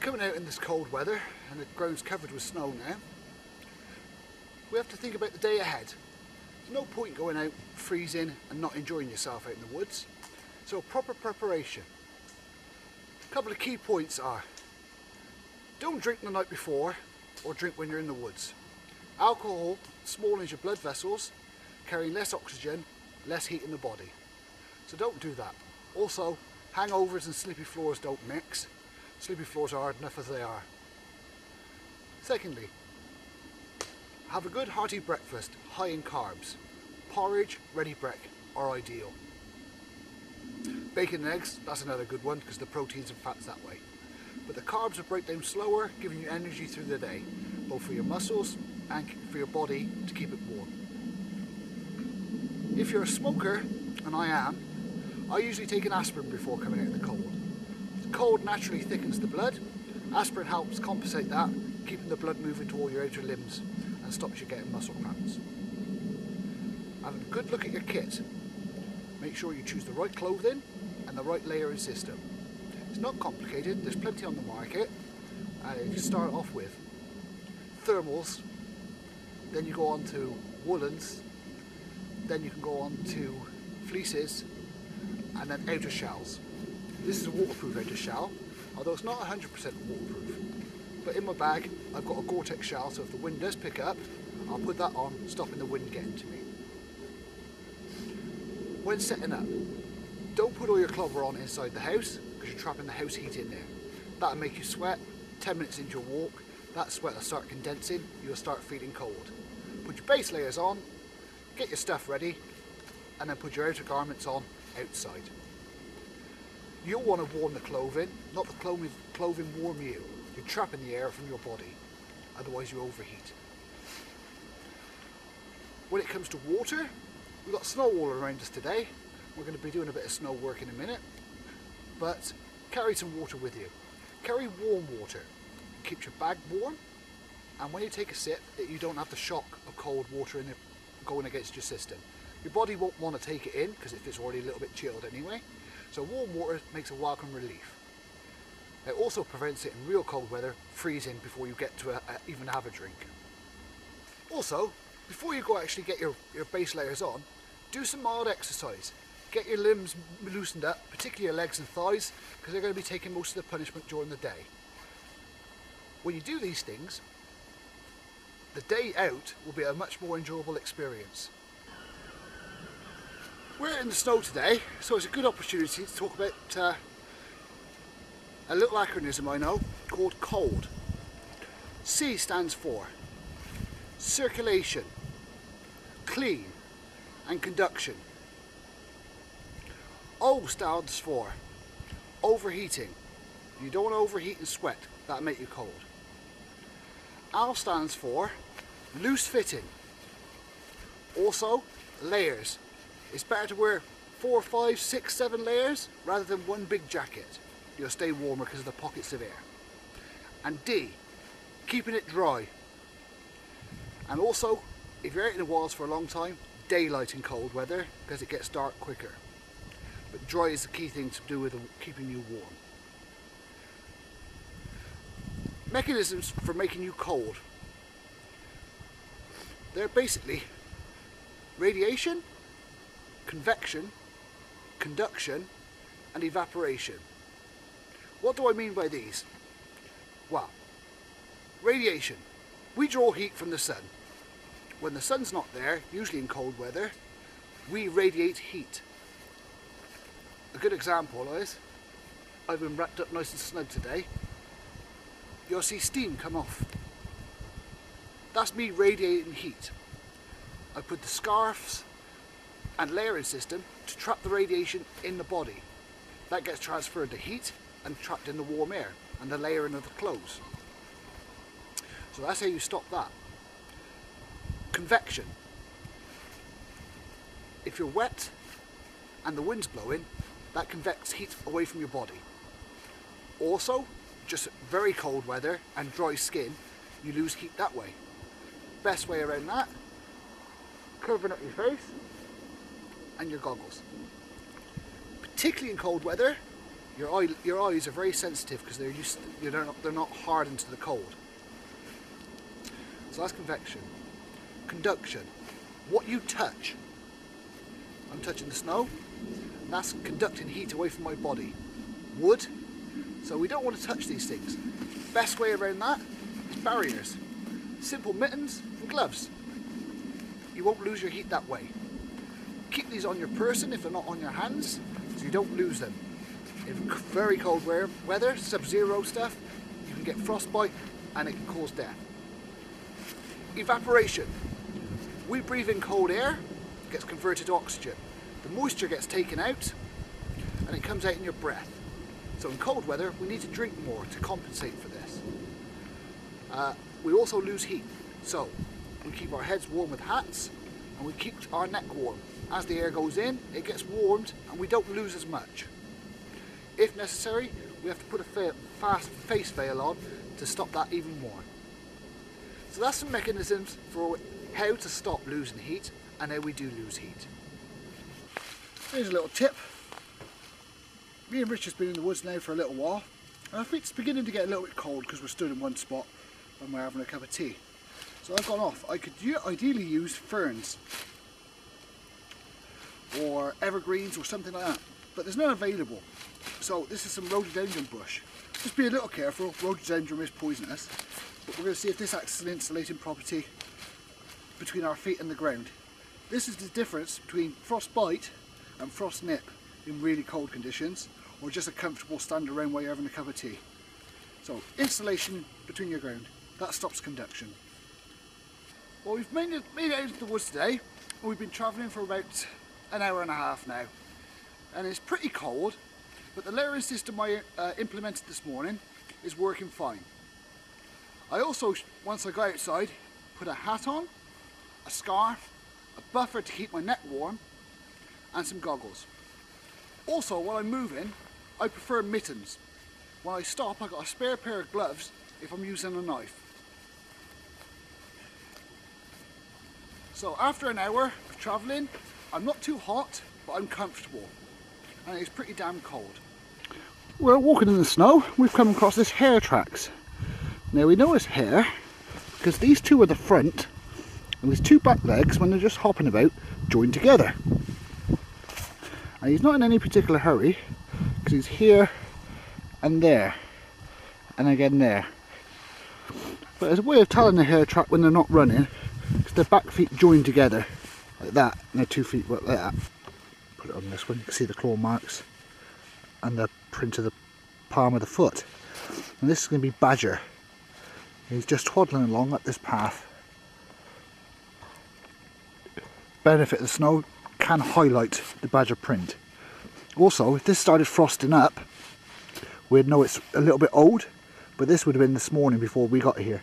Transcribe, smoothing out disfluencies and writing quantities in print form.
coming out in this cold weather and the ground's covered with snow now, we have to think about the day ahead. There's no point going out freezing and not enjoying yourself out in the woods. So proper preparation. A couple of key points are: don't drink the night before or drink when you're in the woods. Alcohol smallens your blood vessels, carrying less oxygen, less heat in the body. So don't do that. Also, hangovers and sleepy floors don't mix. Sleepy floors are hard enough as they are. Secondly, have a good hearty breakfast, high in carbs. Porridge, ready break are ideal. Bacon and eggs, that's another good one because the proteins and fats that way. But the carbs will break down slower, giving you energy through the day, both for your muscles and for your body to keep it warm. If you're a smoker, and I am, I usually take an aspirin before coming out in the cold. The cold naturally thickens the blood. Aspirin helps compensate that, keeping the blood moving to all your outer limbs and stops you getting muscle cramps. Have a good look at your kit. Make sure you choose the right clothing and the right layering system. It's not complicated, there's plenty on the market. You start off with thermals, then you go on to woolens, then you can go on to fleeces, and then outer shells. This is a waterproof outer shell, although it's not 100% waterproof. But in my bag, I've got a Gore-Tex shell, so if the wind does pick up, I'll put that on, stopping the wind getting to me. When setting up, don't put all your clother on inside the house, because you're trapping the house heat in there. That'll make you sweat. 10 minutes into your walk, that sweat will start condensing, you'll start feeling cold. Put your base layers on, get your stuff ready, and then put your outer garments on outside. You'll want to warm the clothing, not the clothing warm you. You're trapping the air from your body, otherwise you overheat. When it comes to water, we've got snow all around us today. We're going to be doing a bit of snow work in a minute, but carry some water with you. Carry warm water, keeps your bag warm, and when you take a sip, you don't have the shock of cold water in it going against your system. Your body won't want to take it in because it's already a little bit chilled anyway, so warm water makes a welcome relief. It also prevents it in real cold weather freezing before you get to even have a drink. Also, before you go actually get your base layers on, do some mild exercise. Get your limbs loosened up, particularly your legs and thighs, because they're going to be taking most of the punishment during the day. When you do these things, the day out will be a much more enjoyable experience. We're in the snow today, so it's a good opportunity to talk about a little acronym I know called COLD. C stands for circulation, clean and conduction. O stands for overheating. You don't want to overheat and sweat, that'll make you cold. L stands for loose fitting. Also, layers. It's better to wear 4, 5, 6, 7 layers rather than one big jacket. You'll stay warmer because of the pockets of air. And D, keeping it dry. And also, if you're out in the wilds for a long time, daylight in cold weather because it gets dark quicker. But dry is the key thing to do with keeping you warm. Mechanisms for making you cold. They're basically radiation, convection, conduction and evaporation. What do I mean by these? Well, radiation. We draw heat from the sun. When the sun's not there, usually in cold weather, we radiate heat. A good example is, I've been wrapped up nice and snug today. You'll see steam come off. That's me radiating heat. I put the scarves and layering system to trap the radiation in the body. That gets transferred to heat and trapped in the warm air and the layering of the clothes. So that's how you stop that. Convection. If you're wet and the wind's blowing, that convects heat away from your body. Also, just very cold weather and dry skin, you lose heat that way. Best way around that, covering up your face and your goggles. Particularly in cold weather, Your eyes are very sensitive because they're not hardened to the cold. So that's convection. Conduction. What you touch. I'm touching the snow. And that's conducting heat away from my body. Wood. So we don't want to touch these things. Best way around that is barriers. Simple mittens and gloves. You won't lose your heat that way. Keep these on your person if they're not on your hands, so you don't lose them. In very cold weather, sub-zero stuff, you can get frostbite and it can cause death. Evaporation. We breathe in cold air, it gets converted to oxygen. The moisture gets taken out and it comes out in your breath. So in cold weather, we need to drink more to compensate for this. We also lose heat. So we keep our heads warm with hats and we keep our neck warm. As the air goes in, it gets warmed and we don't lose as much. If necessary, we have to put a fast face veil on to stop that even more. So that's some mechanisms for how to stop losing heat and how we do lose heat. Here's a little tip. Me and Rich has been in the woods now for a little while, and I think it's beginning to get a little bit cold because we're stood in one spot and we're having a cup of tea. So I've gone off. I could ideally use ferns or evergreens or something like that, but there's none available. So this is some rhododendron bush. Just be a little careful, rhododendron is poisonous, but we're going to see if this acts as an insulating property between our feet and the ground. This is the difference between frostbite and frost nip in really cold conditions, or just a comfortable stand around while you're having a cup of tea. So insulation between your ground, that stops conduction. Well, we've made it out into the woods today, and we've been travelling for about an hour and a half now, and it's pretty cold, but the layering system I implemented this morning is working fine. I also, once I got outside, put a hat on, a scarf, a buffer to keep my neck warm, and some goggles. Also, while I'm moving, I prefer mittens. When I stop, I've got a spare pair of gloves if I'm using a knife. So after an hour of travelling, I'm not too hot, but I'm comfortable. And it's pretty damn cold. We're walking in the snow. We've come across this hare tracks. Now we know it's hare because these two are the front and these two back legs, when they're just hopping about, join together. And he's not in any particular hurry because he's here and there and again there. But there's a way of telling the hare track when they're not running, because their back feet join together like that and their 2 feet like that. Put it on this one, you can see the claw marks and the print of the palm of the foot. And this is going to be Badger. He's just twaddling along up this path. Benefit of the snow, can highlight the badger print. Also, if this started frosting up, we'd know it's a little bit old, but this would have been this morning before we got here.